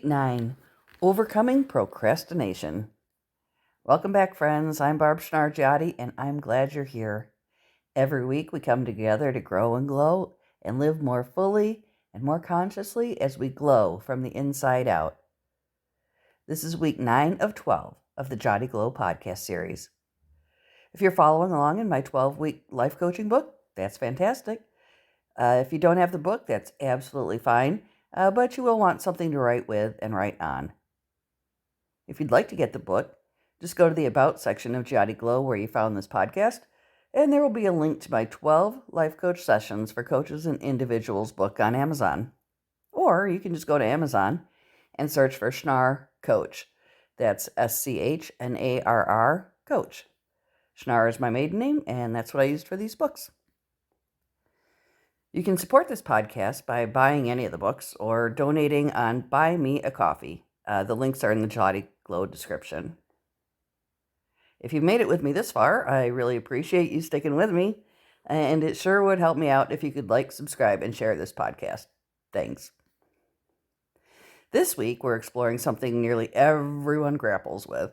Week 9, Overcoming Procrastination. Welcome back, friends. I'm Barbara Schnarr Giatti, and I'm glad you're here. Every week we come together to grow and glow and live more fully and more consciously as we glow from the inside out. This is week 9 of 12 of the Giatti Glow podcast series. If you're following along in my 12-week life coaching book, that's fantastic. If you don't have the book, that's absolutely fine. But you will want something to write with and write on. If you'd like to get the book, just go to the About section of Giatti Glow where you found this podcast, and there will be a link to my 12 life coach sessions for coaches and individuals book on Amazon. Or you can just go to Amazon and search for Schnarr Coach. That's Schnarr Coach. Schnarr is my maiden name, and that's what I used for these books. You can support this podcast by buying any of the books or donating on Buy Me a Coffee. The links are in the Giatti Glow description. If you've made it with me this far, I really appreciate you sticking with me, and it sure would help me out if you could like, subscribe, and share this podcast. Thanks. This week, we're exploring something nearly everyone grapples with: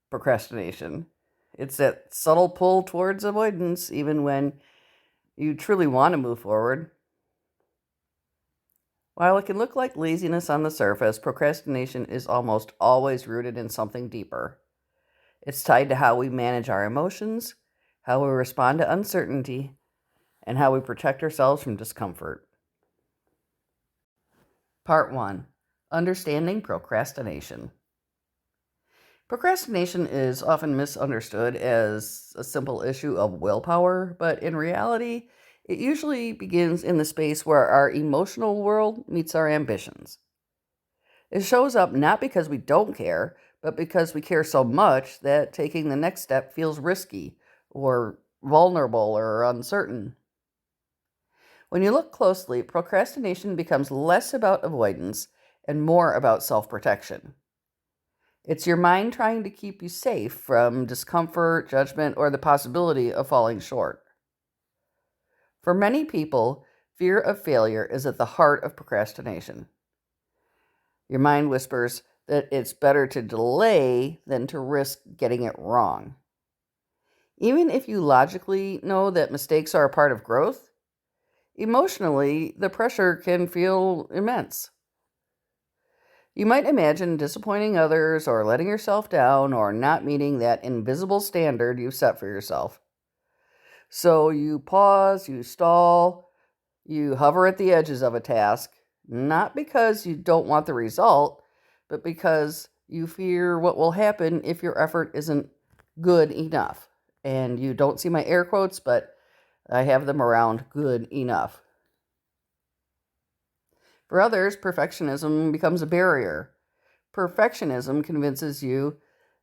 procrastination. It's that subtle pull towards avoidance, even when you truly want to move forward. While it can look like laziness on the surface, procrastination is almost always rooted in something deeper. It's tied to how we manage our emotions, how we respond to uncertainty, and how we protect ourselves from discomfort. Part 1. Understanding procrastination. Procrastination is often misunderstood as a simple issue of willpower, but in reality, it usually begins in the space where our emotional world meets our ambitions. It shows up not because we don't care, but because we care so much that taking the next step feels risky or vulnerable or uncertain. When you look closely, procrastination becomes less about avoidance and more about self-protection. It's your mind trying to keep you safe from discomfort, judgment, or the possibility of falling short. For many people, fear of failure is at the heart of procrastination. Your mind whispers that it's better to delay than to risk getting it wrong. Even if you logically know that mistakes are a part of growth, emotionally, the pressure can feel immense. You might imagine disappointing others or letting yourself down or not meeting that invisible standard you've set for yourself. So you pause, you stall, you hover at the edges of a task, not because you don't want the result, but because you fear what will happen if your effort isn't good enough. And you don't see my air quotes, but I have them around good enough. For others, perfectionism becomes a barrier. Perfectionism convinces you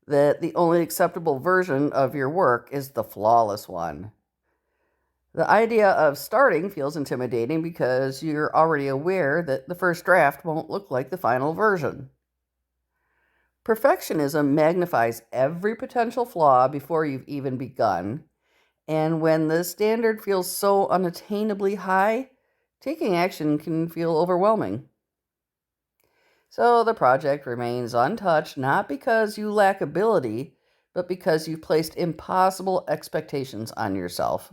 that the only acceptable version of your work is the flawless one. The idea of starting feels intimidating because you're already aware that the first draft won't look like the final version. Perfectionism magnifies every potential flaw before you've even begun, and when the standard feels so unattainably high, taking action can feel overwhelming. So the project remains untouched, not because you lack ability, but because you've placed impossible expectations on yourself.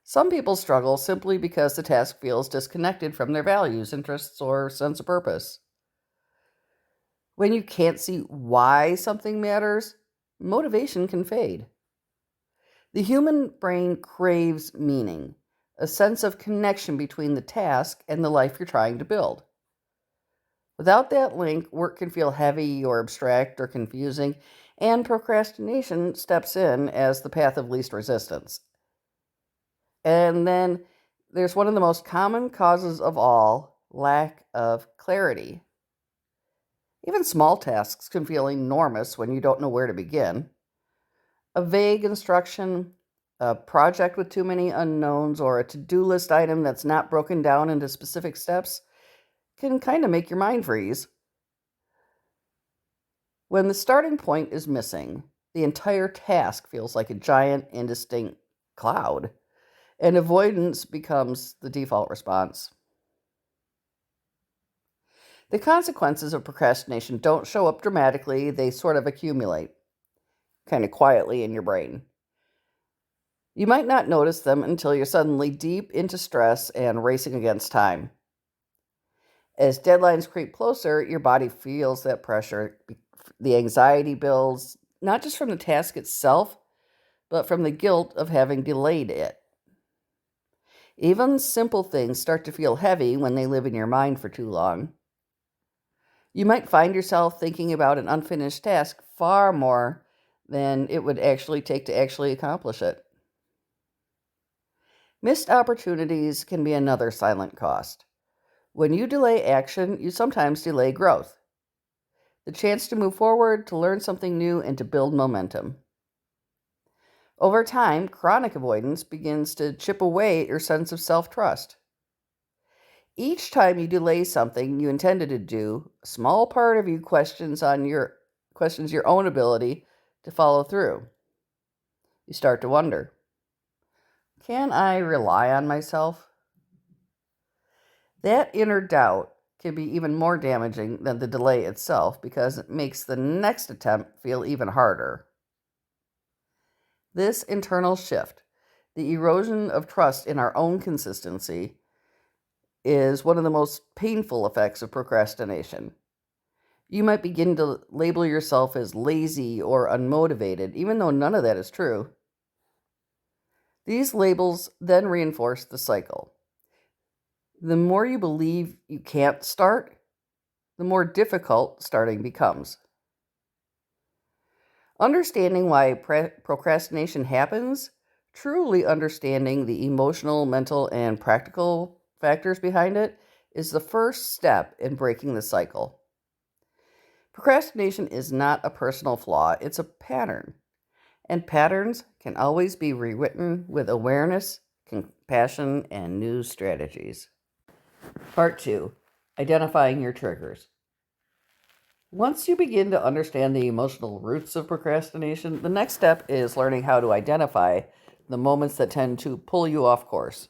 Some people struggle simply because the task feels disconnected from their values, interests, or sense of purpose. When you can't see why something matters, motivation can fade. The human brain craves meaning, a sense of connection between the task and the life you're trying to build. Without that link, work can feel heavy or abstract or confusing, and procrastination steps in as the path of least resistance. And then there's one of the most common causes of all: lack of clarity. Even small tasks can feel enormous when you don't know where to begin. A vague instruction, a project with too many unknowns, or a to-do list item that's not broken down into specific steps can kind of make your mind freeze. When the starting point is missing, the entire task feels like a giant, indistinct cloud, and avoidance becomes the default response. The consequences of procrastination don't show up dramatically, they sort of accumulate, kind of quietly in your brain. You might not notice them until you're suddenly deep into stress and racing against time. As deadlines creep closer, your body feels that pressure. The anxiety builds, not just from the task itself, but from the guilt of having delayed it. Even simple things start to feel heavy when they live in your mind for too long. You might find yourself thinking about an unfinished task far more than it would actually take to actually accomplish it. Missed opportunities can be another silent cost. When you delay action, you sometimes delay growth. The chance to move forward, to learn something new, and to build momentum. Over time, chronic avoidance begins to chip away at your sense of self-trust. Each time you delay something you intended to do, a small part of you questions your own ability to follow through. You start to wonder, can I rely on myself? That inner doubt can be even more damaging than the delay itself because it makes the next attempt feel even harder. This internal shift, the erosion of trust in our own consistency, is one of the most painful effects of procrastination. You might begin to label yourself as lazy or unmotivated, even though none of that is true. These labels then reinforce the cycle. The more you believe you can't start, the more difficult starting becomes. Understanding why procrastination happens, truly understanding the emotional, mental, and practical factors behind it, is the first step in breaking the cycle. Procrastination is not a personal flaw, it's a pattern. And patterns can always be rewritten with awareness, compassion, and new strategies. Part 2. Identifying your triggers. Once you begin to understand the emotional roots of procrastination, the next step is learning how to identify the moments that tend to pull you off course.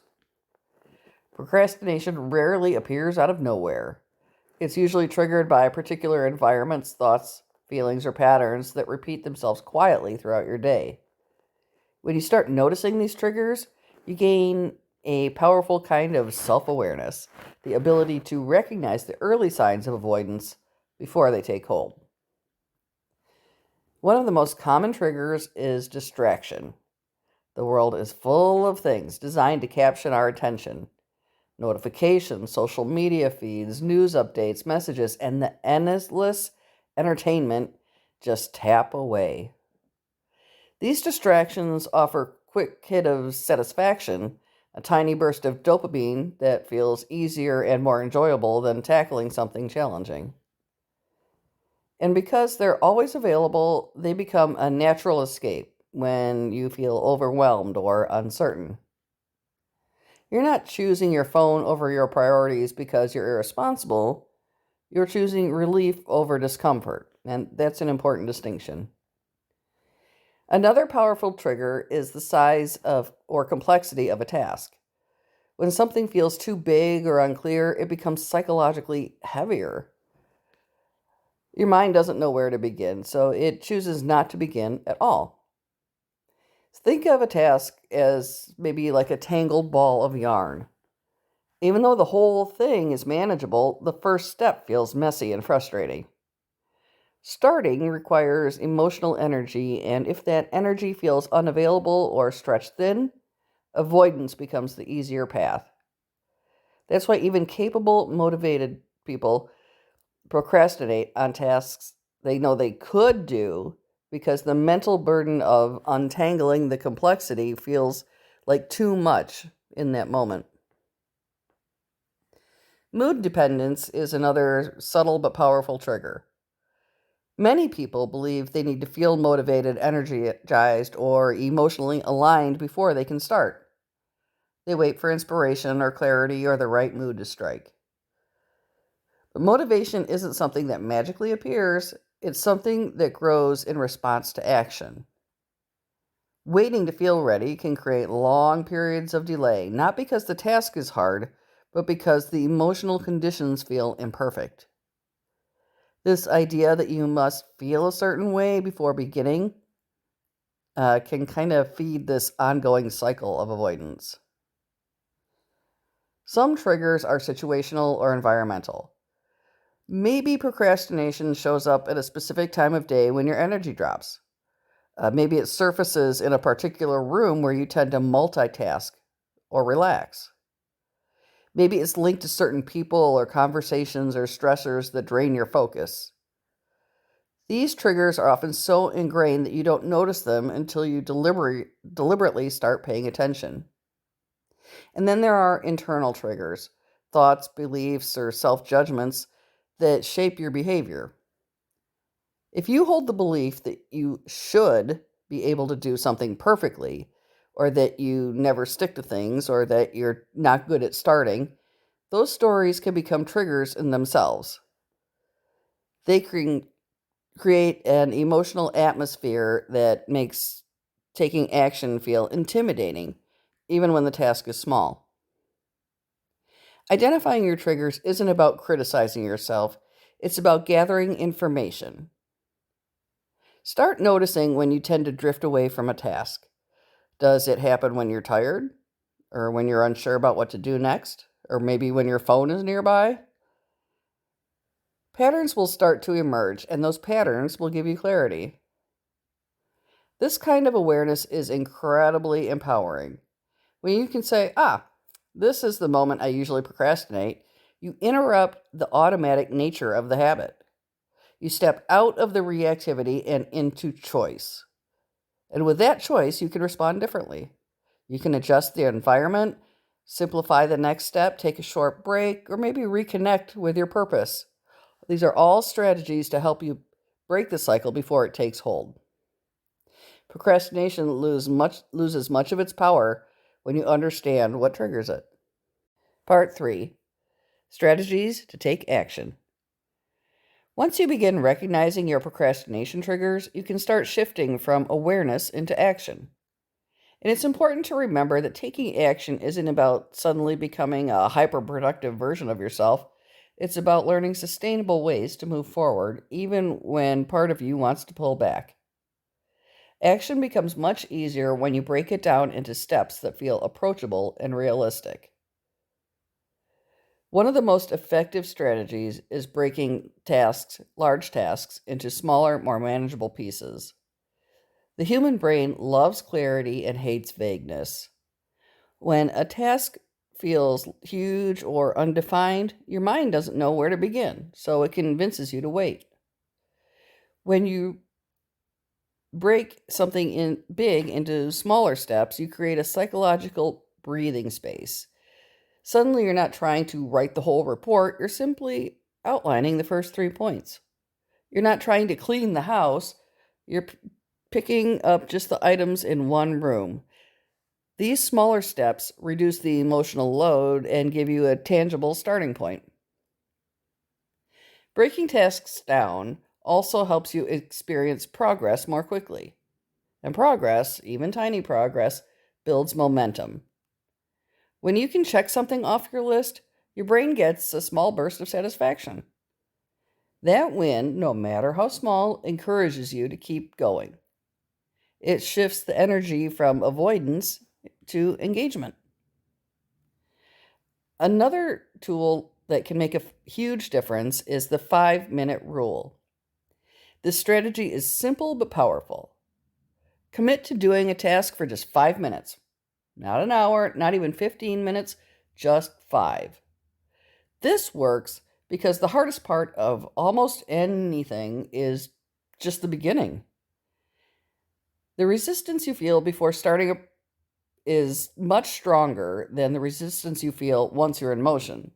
Procrastination rarely appears out of nowhere. It's usually triggered by particular environments, thoughts, feelings, or patterns that repeat themselves quietly throughout your day. When you start noticing these triggers, you gain a powerful kind of self-awareness, the ability to recognize the early signs of avoidance before they take hold. One of the most common triggers is distraction. The world is full of things designed to capture our attention. Notifications, social media feeds, news updates, messages, and the endless entertainment just tap away. These distractions offer a quick hit of satisfaction, a tiny burst of dopamine that feels easier and more enjoyable than tackling something challenging. And because they're always available, they become a natural escape when you feel overwhelmed or uncertain. You're not choosing your phone over your priorities because you're irresponsible. You're choosing relief over discomfort, and that's an important distinction. Another powerful trigger is the size of or complexity of a task. When something feels too big or unclear, it becomes psychologically heavier. Your mind doesn't know where to begin, so it chooses not to begin at all. Think of a task as maybe like a tangled ball of yarn. Even though the whole thing is manageable, the first step feels messy and frustrating. Starting requires emotional energy, and if that energy feels unavailable or stretched thin, avoidance becomes the easier path. That's why even capable, motivated people procrastinate on tasks they know they could do because the mental burden of untangling the complexity feels like too much in that moment. Mood dependence is another subtle but powerful trigger. Many people believe they need to feel motivated, energized, or emotionally aligned before they can start. They wait for inspiration or clarity or the right mood to strike. But motivation isn't something that magically appears, it's something that grows in response to action. Waiting to feel ready can create long periods of delay, not because the task is hard, but because the emotional conditions feel imperfect. This idea that you must feel a certain way before beginning can kind of feed this ongoing cycle of avoidance. Some triggers are situational or environmental. Maybe procrastination shows up at a specific time of day when your energy drops. Maybe it surfaces in a particular room where you tend to multitask or relax. Maybe it's linked to certain people or conversations or stressors that drain your focus. These triggers are often so ingrained that you don't notice them until you deliberately start paying attention. And then there are internal triggers, thoughts, beliefs, or self judgments that shape your behavior. If you hold the belief that you should be able to do something perfectly, or that you never stick to things, or that you're not good at starting, those stories can become triggers in themselves. They create an emotional atmosphere that makes taking action feel intimidating, even when the task is small. Identifying your triggers isn't about criticizing yourself, it's about gathering information. Start noticing when you tend to drift away from a task. Does it happen when you're tired? Or when you're unsure about what to do next? Or maybe when your phone is nearby? Patterns will start to emerge, and those patterns will give you clarity. This kind of awareness is incredibly empowering. When you can say, this is the moment I usually procrastinate, you interrupt the automatic nature of the habit. You step out of the reactivity and into choice. And with that choice, you can respond differently. You can adjust the environment, simplify the next step, take a short break, or maybe reconnect with your purpose. These are all strategies to help you break the cycle before it takes hold. Procrastination loses much of its power when you understand what triggers it. Part 3. Strategies to take action. Once you begin recognizing your procrastination triggers, you can start shifting from awareness into action. And it's important to remember that taking action isn't about suddenly becoming a hyper-productive version of yourself. It's about learning sustainable ways to move forward, even when part of you wants to pull back. Action becomes much easier when you break it down into steps that feel approachable and realistic. One of the most effective strategies is breaking large tasks, into smaller, more manageable pieces. The human brain loves clarity and hates vagueness. When a task feels huge or undefined, your mind doesn't know where to begin, so it convinces you to wait. When you break something big into smaller steps, you create a psychological breathing space. Suddenly, you're not trying to write the whole report, you're simply outlining the first 3 points. You're not trying to clean the house, you're picking up just the items in one room. These smaller steps reduce the emotional load and give you a tangible starting point. Breaking tasks down also helps you experience progress more quickly. And progress, even tiny progress, builds momentum. When you can check something off your list, your brain gets a small burst of satisfaction. That win, no matter how small, encourages you to keep going. It shifts the energy from avoidance to engagement. Another tool that can make a huge difference is the 5-minute rule. This strategy is simple but powerful. Commit to doing a task for just 5 minutes. Not an hour, not even 15 minutes, just 5. This works because the hardest part of almost anything is just the beginning. The resistance you feel before starting is much stronger than the resistance you feel once you're in motion.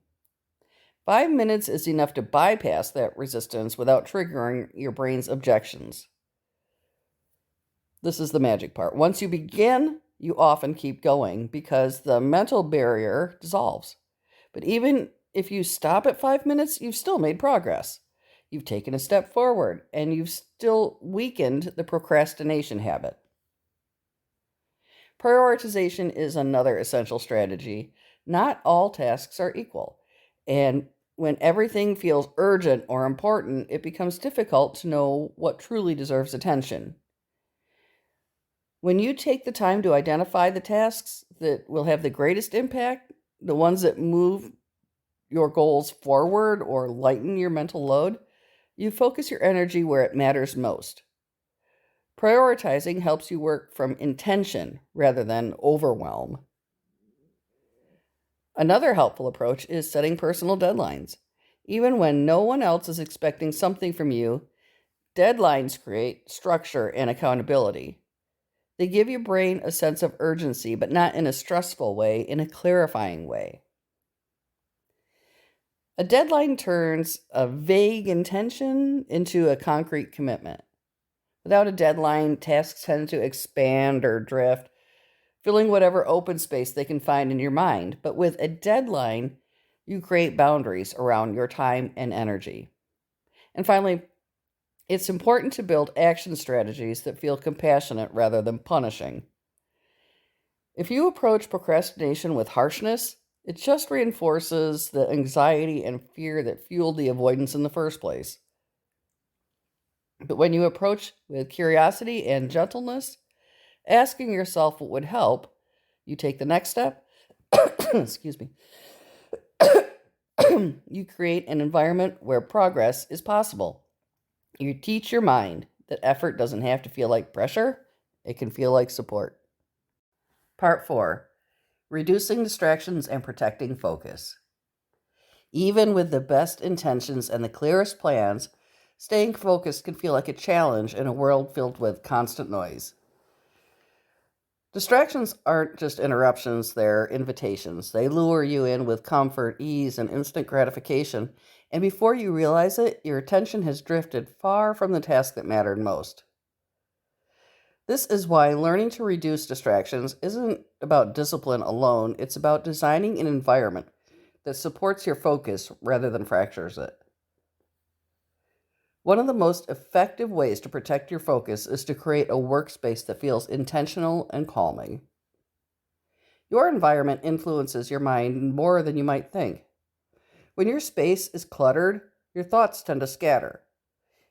5 minutes is enough to bypass that resistance without triggering your brain's objections. This is the magic part. Once you begin, you often keep going because the mental barrier dissolves. But even if you stop at 5 minutes, you've still made progress. You've taken a step forward, and you've still weakened the procrastination habit. Prioritization is another essential strategy. Not all tasks are equal, and when everything feels urgent or important, it becomes difficult to know what truly deserves attention. When you take the time to identify the tasks that will have the greatest impact, the ones that move your goals forward or lighten your mental load, you focus your energy where it matters most. Prioritizing helps you work from intention rather than overwhelm. Another helpful approach is setting personal deadlines. Even when no one else is expecting something from you, deadlines create structure and accountability. They give your brain a sense of urgency, but not in a stressful way, in a clarifying way. A deadline turns a vague intention into a concrete commitment. Without a deadline, tasks tend to expand or drift, filling whatever open space they can find in your mind. But with a deadline, you create boundaries around your time and energy. And finally, it's important to build action strategies that feel compassionate rather than punishing. If you approach procrastination with harshness, it just reinforces the anxiety and fear that fueled the avoidance in the first place. But when you approach with curiosity and gentleness, asking yourself what would help, you take the next step. Excuse me. You create an environment where progress is possible. You teach your mind that effort doesn't have to feel like pressure, it can feel like support. Part 4. Reducing distractions and protecting focus. Even with the best intentions and the clearest plans, staying focused can feel like a challenge in a world filled with constant noise. Distractions aren't just interruptions, they're invitations. They lure you in with comfort, ease, and instant gratification, and before you realize it, your attention has drifted far from the task that mattered most. This is why learning to reduce distractions isn't about discipline alone, it's about designing an environment that supports your focus rather than fractures it. One of the most effective ways to protect your focus is to create a workspace that feels intentional and calming. Your environment influences your mind more than you might think. When your space is cluttered, your thoughts tend to scatter.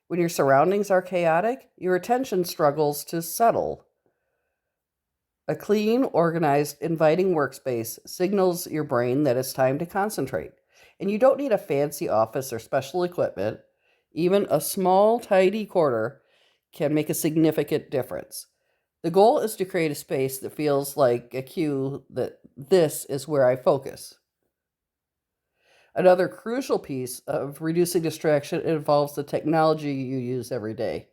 When your surroundings are chaotic, your attention struggles to settle. A clean, organized, inviting workspace signals your brain that it's time to concentrate. And you don't need a fancy office or special equipment. Even a small, tidy corner can make a significant difference. The goal is to create a space that feels like a cue that this is where I focus. Another crucial piece of reducing distraction involves the technology you use every day.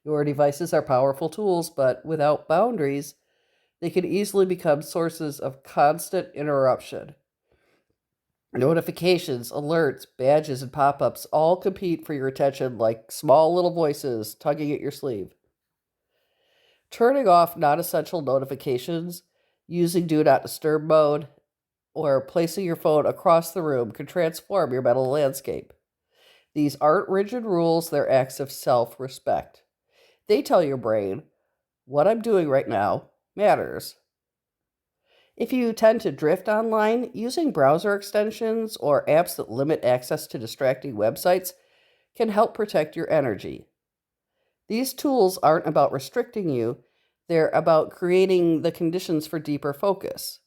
Your devices are powerful tools, but without boundaries, they can easily become sources of constant interruption. Notifications, alerts, badges, and pop ups all compete for your attention like small little voices tugging at your sleeve. Turning off non essential notifications, using Do Not Disturb mode, or placing your phone across the room can transform your mental landscape. These aren't rigid rules, they're acts of self respect. They tell your brain, what I'm doing right now matters. If you tend to drift online, using browser extensions or apps that limit access to distracting websites can help protect your energy. These tools aren't about restricting you, they're about creating the conditions for deeper focus.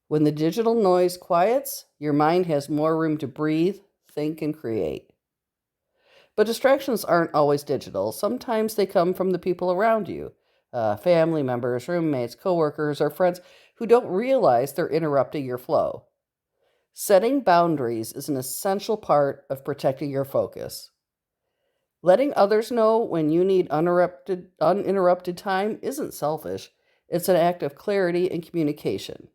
When the digital noise quiets, your mind has more room to breathe, think, and create. But distractions aren't always digital. Sometimes they come from the people around you, family members, roommates, coworkers, or friends who don't realize they're interrupting your flow. Setting boundaries is an essential part of protecting your focus. Letting others know when you need uninterrupted time isn't selfish. It's an act of clarity and communication.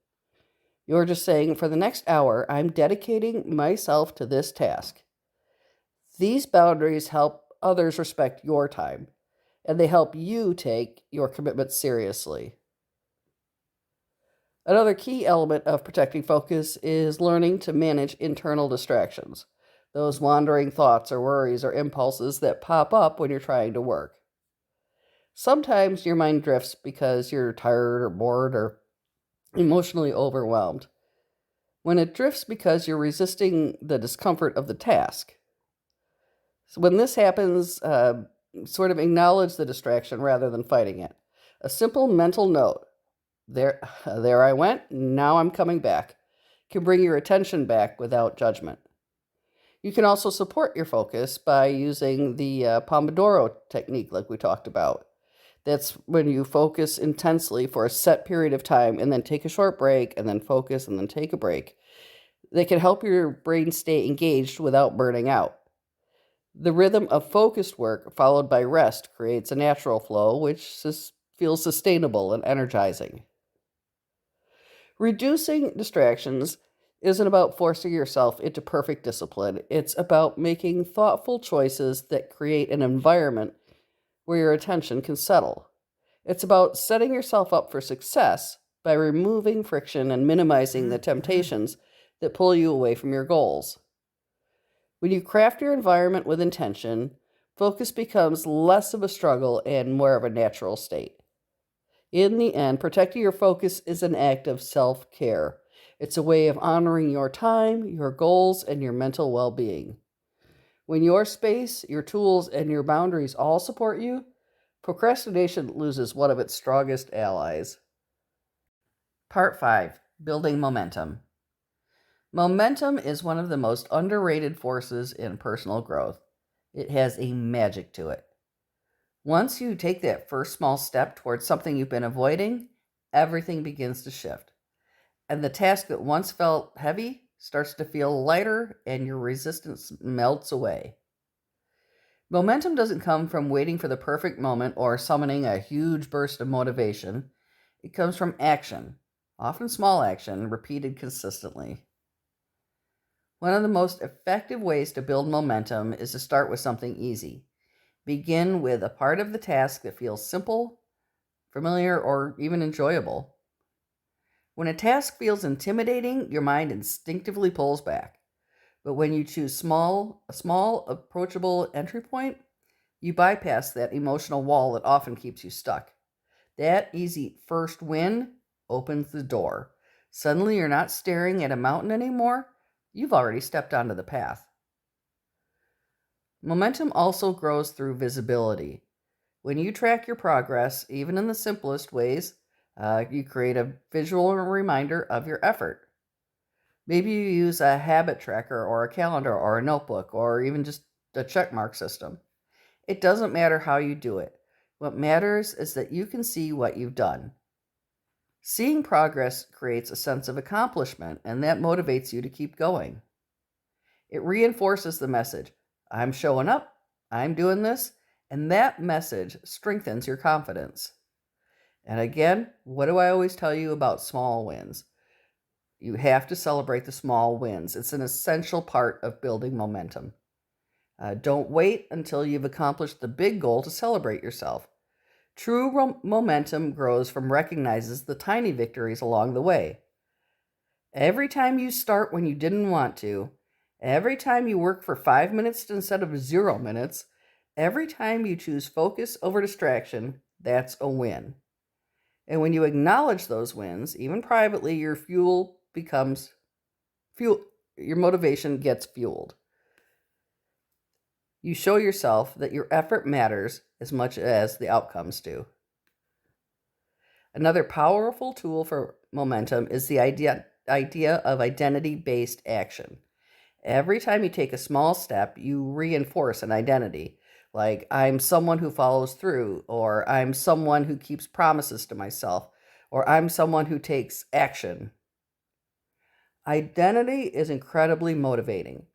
You're just saying, for the next hour, I'm dedicating myself to this task. These boundaries help others respect your time, and they help you take your commitment seriously. Another key element of protecting focus is learning to manage internal distractions, those wandering thoughts or worries or impulses that pop up when you're trying to work. Sometimes your mind drifts because you're tired or bored or emotionally overwhelmed. when it drifts because you're resisting the discomfort of the task. So when this happens, sort of acknowledge the distraction rather than fighting it. A simple mental note, there I went, now I'm coming back, can bring your attention back without judgment. You can also support your focus by using the Pomodoro technique like we talked about. That's when you focus intensely for a set period of time and then take a short break and then focus and then take a break. They can help your brain stay engaged without burning out. The rhythm of focused work followed by rest creates a natural flow which feels sustainable and energizing. Reducing distractions isn't about forcing yourself into perfect discipline. It's about making thoughtful choices that create an environment where your attention can settle. It's about setting yourself up for success by removing friction and minimizing the temptations that pull you away from your goals. When you craft your environment with intention, focus becomes less of a struggle and more of a natural state. In the end, protecting your focus is an act of self-care. It's a way of honoring your time, your goals, and your mental well-being. When your space, your tools, and your boundaries all support you, procrastination loses one of its strongest allies. Part 5. Building momentum. Momentum is one of the most underrated forces in personal growth. It has a magic to it. Once you take that first small step towards something you've been avoiding, everything begins to shift. And the task that once felt heavy starts to feel lighter and your resistance melts away. Momentum doesn't come from waiting for the perfect moment or summoning a huge burst of motivation. It comes from action, often small action, repeated consistently. One of the most effective ways to build momentum is to start with something easy. Begin with a part of the task that feels simple, familiar, or even enjoyable. When a task feels intimidating, your mind instinctively pulls back. But when you choose a small, approachable entry point, you bypass that emotional wall that often keeps you stuck. That easy first win opens the door. Suddenly you're not staring at a mountain anymore. You've already stepped onto the path. Momentum also grows through visibility. When you track your progress, even in the simplest ways, you create a visual reminder of your effort. Maybe you use a habit tracker or a calendar or a notebook or even just a checkmark system. It doesn't matter how you do it. What matters is that you can see what you've done. Seeing progress creates a sense of accomplishment, and that motivates you to keep going. It reinforces the message, I'm showing up, I'm doing this, and that message strengthens your confidence. And again, what do I always tell you about small wins? You have to celebrate the small wins. It's an essential part of building momentum. Don't wait until you've accomplished the big goal to celebrate yourself. True momentum grows from recognizes the tiny victories along the way. Every time you start when you didn't want to, every time you work for 5 minutes instead of 0 minutes, every time you choose focus over distraction, that's a win. And when you acknowledge those wins, even privately, your motivation gets fueled. You show yourself that your effort matters as much as the outcomes do. Another powerful tool for momentum is the idea of identity-based action. Every time you take a small step, you reinforce an identity. Like, I'm someone who follows through, or I'm someone who keeps promises to myself, or I'm someone who takes action. Identity is incredibly motivating.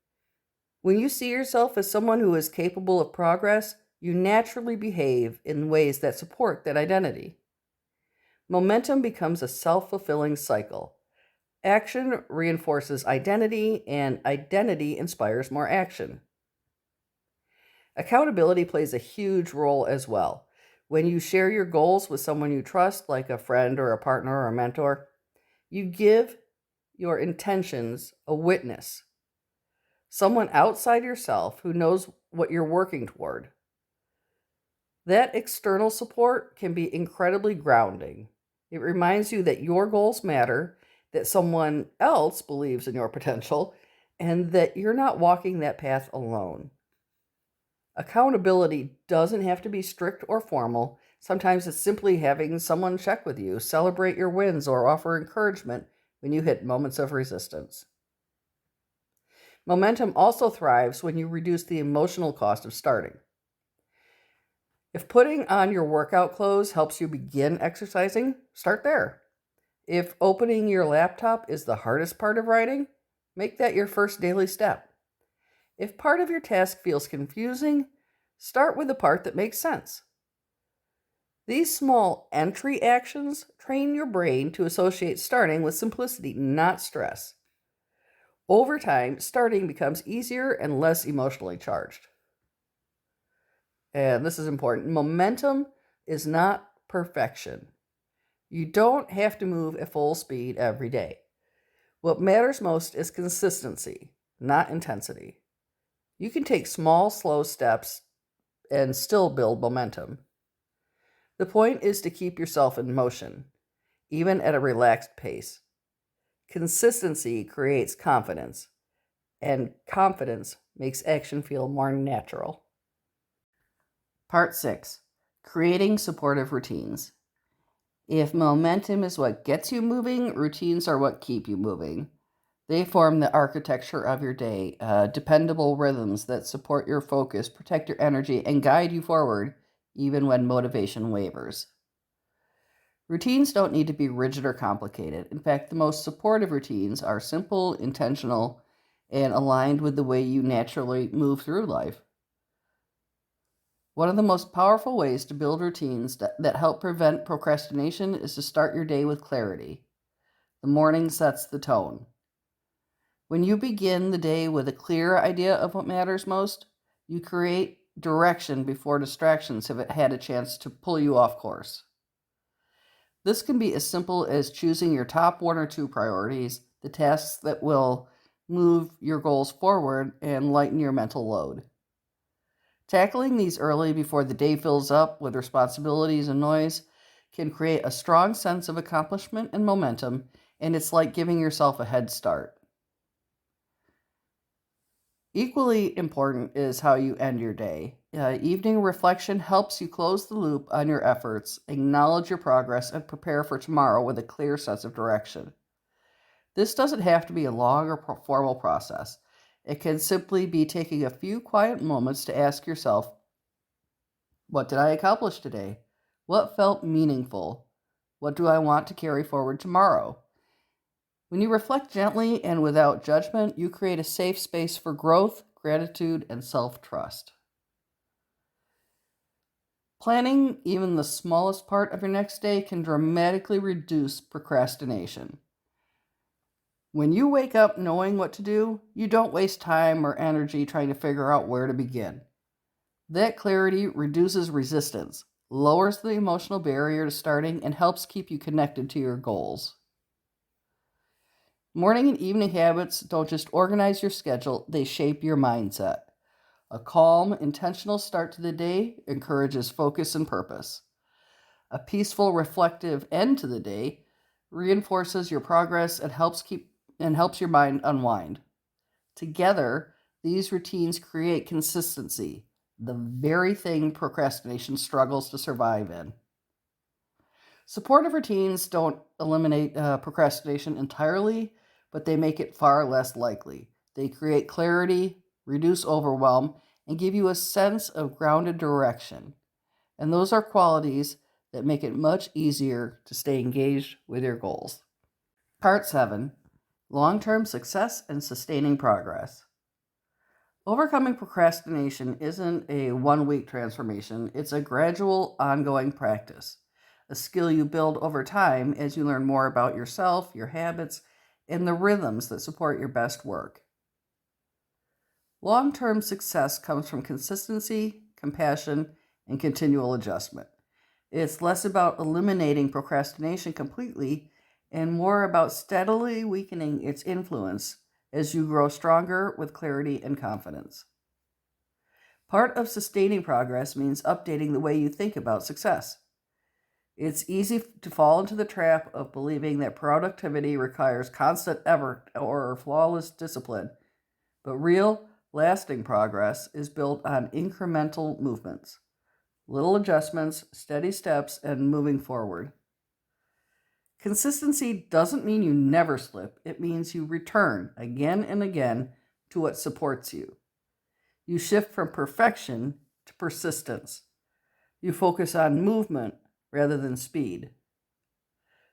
When you see yourself as someone who is capable of progress, you naturally behave in ways that support that identity. Momentum becomes a self-fulfilling cycle. Action reinforces identity, and identity inspires more action. Accountability plays a huge role as well. When you share your goals with someone you trust, like a friend or a partner or a mentor, you give your intentions a witness. Someone outside yourself who knows what you're working toward. That external support can be incredibly grounding. It reminds you that your goals matter that someone else believes in your potential, and that you're not walking that path alone. Accountability doesn't have to be strict or formal. Sometimes it's simply having someone check with you, celebrate your wins, or offer encouragement when you hit moments of resistance. Momentum also thrives when you reduce the emotional cost of starting. If putting on your workout clothes helps you begin exercising, start there. If opening your laptop is the hardest part of writing, make that your first daily step. If part of your task feels confusing, start with the part that makes sense. These small entry actions train your brain to associate starting with simplicity, not stress. Over time, starting becomes easier and less emotionally charged. And this is important. Momentum is not perfection. You don't have to move at full speed every day. What matters most is consistency, not intensity. You can take small, slow steps and still build momentum. The point is to keep yourself in motion, even at a relaxed pace. Consistency creates confidence, and confidence makes action feel more natural. Part 6. Creating supportive routines. If momentum is what gets you moving, routines are what keep you moving. They form the architecture of your day, dependable rhythms that support your focus, protect your energy, and guide you forward, even when motivation wavers. Routines don't need to be rigid or complicated. In fact, the most supportive routines are simple, intentional, and aligned with the way you naturally move through life. One of the most powerful ways to build routines that help prevent procrastination is to start your day with clarity. The morning sets the tone. When you begin the day with a clear idea of what matters most, you create direction before distractions have had a chance to pull you off course. This can be as simple as choosing your top 1 or 2 priorities, the tasks that will move your goals forward and lighten your mental load. Tackling these early before the day fills up with responsibilities and noise can create a strong sense of accomplishment and momentum, and it's like giving yourself a head start. Equally important is how you end your day. Evening reflection helps you close the loop on your efforts, acknowledge your progress, and prepare for tomorrow with a clear sense of direction. This doesn't have to be a long or formal process. It can simply be taking a few quiet moments to ask yourself, what did I accomplish today? What felt meaningful? What do I want to carry forward tomorrow? When you reflect gently and without judgment, you create a safe space for growth, gratitude, and self-trust. Planning even the smallest part of your next day can dramatically reduce procrastination. When you wake up knowing what to do, you don't waste time or energy trying to figure out where to begin. That clarity reduces resistance, lowers the emotional barrier to starting, and helps keep you connected to your goals. Morning and evening habits don't just organize your schedule, they shape your mindset. A calm, intentional start to the day encourages focus and purpose. A peaceful, reflective end to the day reinforces your progress and helps your mind unwind. Together, these routines create consistency, the very thing procrastination struggles to survive in. Supportive routines don't eliminate procrastination entirely, but they make it far less likely. They create clarity, reduce overwhelm, and give you a sense of grounded direction. And those are qualities that make it much easier to stay engaged with your goals. Part 7. Long-term success and sustaining progress. Overcoming procrastination isn't a one-week transformation. It's a gradual, ongoing practice, a skill you build over time as you learn more about yourself, your habits, and the rhythms that support your best work. Long-term success comes from consistency, compassion, and continual adjustment. It's less about eliminating procrastination completely and more about steadily weakening its influence as you grow stronger with clarity and confidence. Part of sustaining progress means updating the way you think about success. It's easy to fall into the trap of believing that productivity requires constant effort or flawless discipline, but real, lasting progress is built on incremental movements, little adjustments, steady steps, and moving forward. Consistency doesn't mean you never slip. It means you return again and again to what supports you. You shift from perfection to persistence. You focus on movement rather than speed.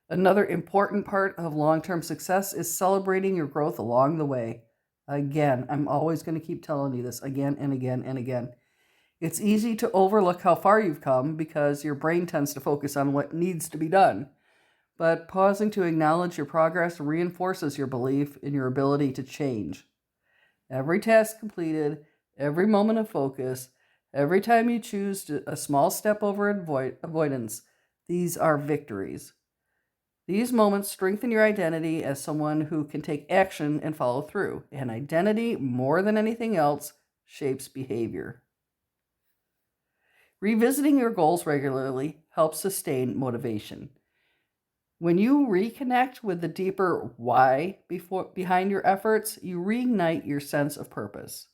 Another important part of long-term success is celebrating your growth along the way. Again, I'm always going to keep telling you this again and again and again. It's easy to overlook how far you've come because your brain tends to focus on what needs to be done. But pausing to acknowledge your progress reinforces your belief in your ability to change. Every task completed, every moment of focus, every time you choose a small step over avoidance, these are victories. These moments strengthen your identity as someone who can take action and follow through. And identity, more than anything else, shapes behavior. Revisiting your goals regularly helps sustain motivation. When you reconnect with the deeper why behind your efforts, you reignite your sense of purpose.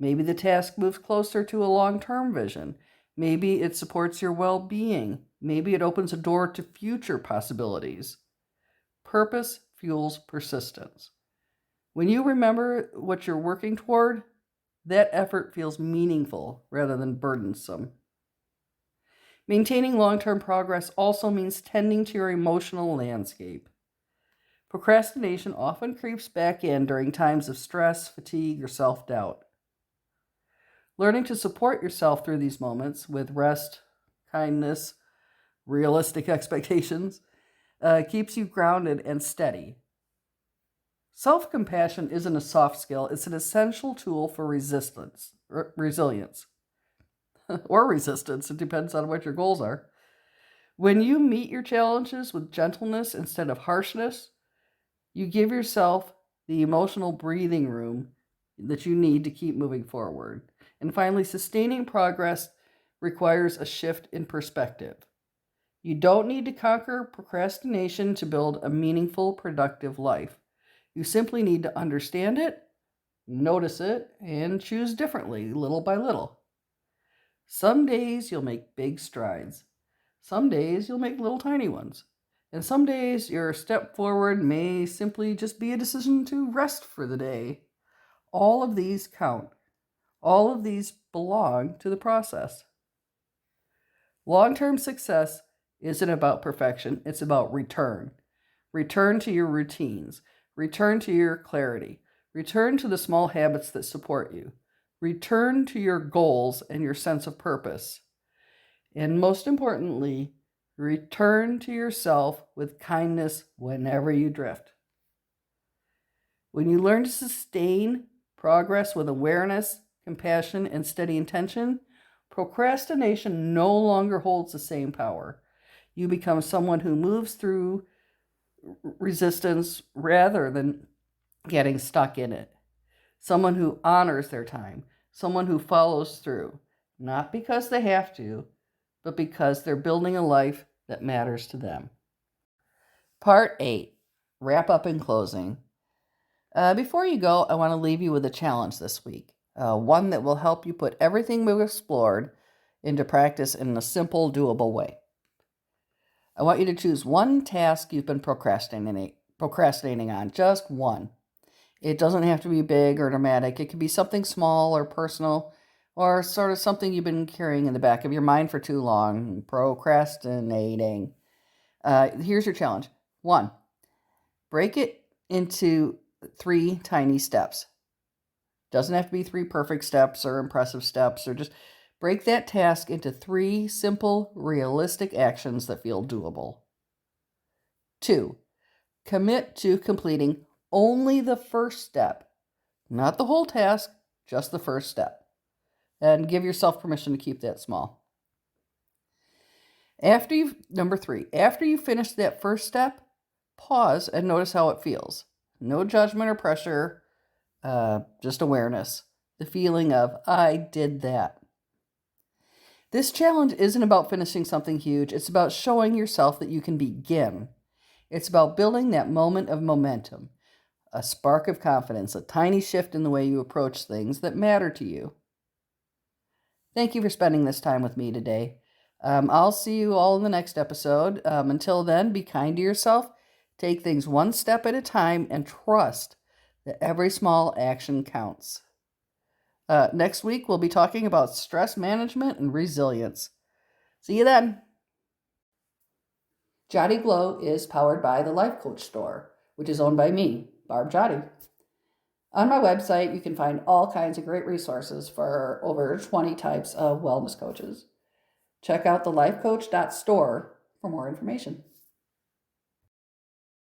Maybe the task moves closer to a long-term vision. Maybe it supports your well-being. Maybe it opens a door to future possibilities. Purpose fuels persistence. When you remember what you're working toward, that effort feels meaningful rather than burdensome. Maintaining long-term progress also means tending to your emotional landscape. Procrastination often creeps back in during times of stress, fatigue, or self-doubt. Learning to support yourself through these moments with rest, kindness, realistic expectations keeps you grounded and steady. Self-compassion isn't a soft skill, it's an essential tool for resilience. Or resistance, it depends on what your goals are. When you meet your challenges with gentleness instead of harshness, you give yourself the emotional breathing room that you need to keep moving forward. And finally, sustaining progress requires a shift in perspective. You don't need to conquer procrastination to build a meaningful, productive life. You simply need to understand it, notice it, and choose differently, little by little. Some days you'll make big strides. Some days you'll make little tiny ones. And some days your step forward may simply just be a decision to rest for the day. All of these count. All of these belong to the process. Long-term success isn't about perfection, it's about return. Return to your routines. Return to your clarity. Return to the small habits that support you. Return to your goals and your sense of purpose. And most importantly, return to yourself with kindness whenever you drift. When you learn to sustain progress with awareness, compassion, and steady intention, procrastination no longer holds the same power. You become someone who moves through resistance rather than getting stuck in it. Someone who honors their time. Someone who follows through. Not because they have to, but because they're building a life that matters to them. Part 8. Wrap up and closing. Before you go, I want to leave you with a challenge this week. One that will help you put everything we've explored into practice in a simple, doable way. I want you to choose one task you've been procrastinating on, just one. It doesn't have to be big or dramatic. It could be something small or personal or sort of something you've been carrying in the back of your mind for too long, procrastinating. Here's your challenge. 1, break it into 3 tiny steps. Doesn't have to be 3 perfect steps or impressive steps, or just break that task into 3 simple, realistic actions that feel doable. 2, commit to completing only the first step, not the whole task, just the first step. And give yourself permission to keep that small. Number 3, after you finish that first step, pause and notice how it feels. No judgment or pressure, just awareness. The feeling of, I did that. This challenge isn't about finishing something huge. It's about showing yourself that you can begin. It's about building that moment of momentum, a spark of confidence, a tiny shift in the way you approach things that matter to you. Thank you for spending this time with me today. I'll see you all in the next episode. Until then, be kind to yourself, take things one step at a time, and trust that every small action counts. Next week, we'll be talking about stress management and resilience. See you then. Giatti Glow is powered by the Life Coach Store, which is owned by me, Barb Giatti. On my website, you can find all kinds of great resources for over 20 types of wellness coaches. Check out thelifecoach.store for more information.